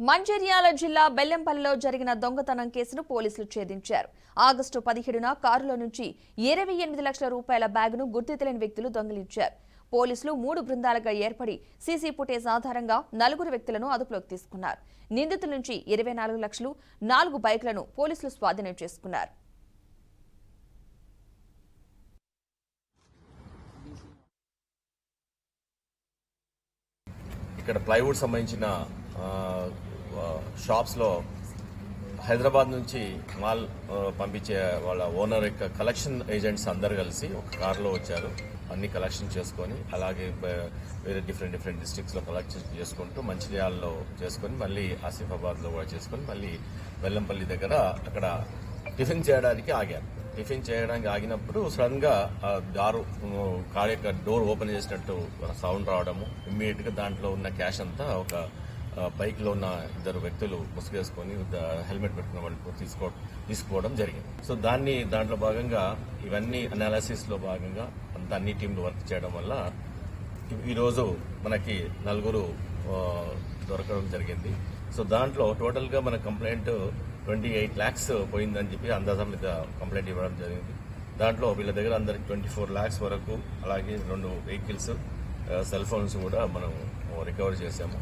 మంచిర్యాల జిల్లా బెల్లంపల్లిలో జరిగిన దొంగతనం కేసును పోలీసులు ఛేదించారు. ఆగస్టు 17న కారులో నుంచి 28 లక్షల రూపాయల బ్యాగును గుర్తు తెలియని వ్యక్తులు దొంగిలించారు. పోలీసులు 3 బృందాలుగా ఏర్పడి సీసీ ఫుటేజ్ ఆధారంగా 4 వ్యక్తులను అదుపులోకి తీసుకున్నారు. నిందితుల నుంచి 24 లక్షలు, 4 బైక్లను పోలీసులు స్వాధీనం చేసుకున్నారు. ఇక్కడ ప్లైవుడ్ సంబంధించిన షాప్స్లో హైదరాబాద్ నుంచి మాల్ పంపించే వాళ్ళ ఓనర్ యొక్క కలెక్షన్ ఏజెంట్స్ అందరు కలిసి ఒక కారులో వచ్చారు. అన్ని కలెక్షన్ చేసుకొని అలాగే వేరే డిఫరెంట్ డిస్ట్రిక్ట్స్లో కలెక్షన్ చేసుకుంటూ మంచిర్యాలలో చేసుకొని మళ్ళీ ఆసిఫాబాద్లో కూడా చేసుకొని మళ్ళీ బెల్లంపల్లి దగ్గర అక్కడ టిఫిన్ చేయడానికి ఆగారు. టిఫిన్ చేయడానికి ఆగినప్పుడు సడన్ గా కార్ యొక్క డోర్ ఓపెన్ చేసినట్టు సౌండ్ రావడము, ఇమ్మీడియట్ గా దాంట్లో ఉన్న క్యాష్ అంతా ఒక బైక్ లో ఉన్న 2 వ్యక్తులు ముసుగేసుకొని హెల్మెట్ పెట్టుకున్న వాళ్ళు తీసుకోవడం జరిగింది. సో దాంట్లో భాగంగా ఇవన్నీ అనాలిసిస్ లో భాగంగా అన్ని టీంలు వర్క్ చేయడం వల్ల ఈరోజు మనకి 4 దొరకడం జరిగింది. సో దాంట్లో టోటల్ గా మన కంప్లైంట్ 28 lakhs పోయిందని చెప్పి అందాజం మీద కంప్లైంట్ ఇవ్వడం జరిగింది. దాంట్లో వీళ్ళ దగ్గర అందరికి 24 lakhs వరకు, అలాగే 2 వెహికల్స్, సెల్ ఫోన్స్ కూడా మనం రికవర్ చేశాము.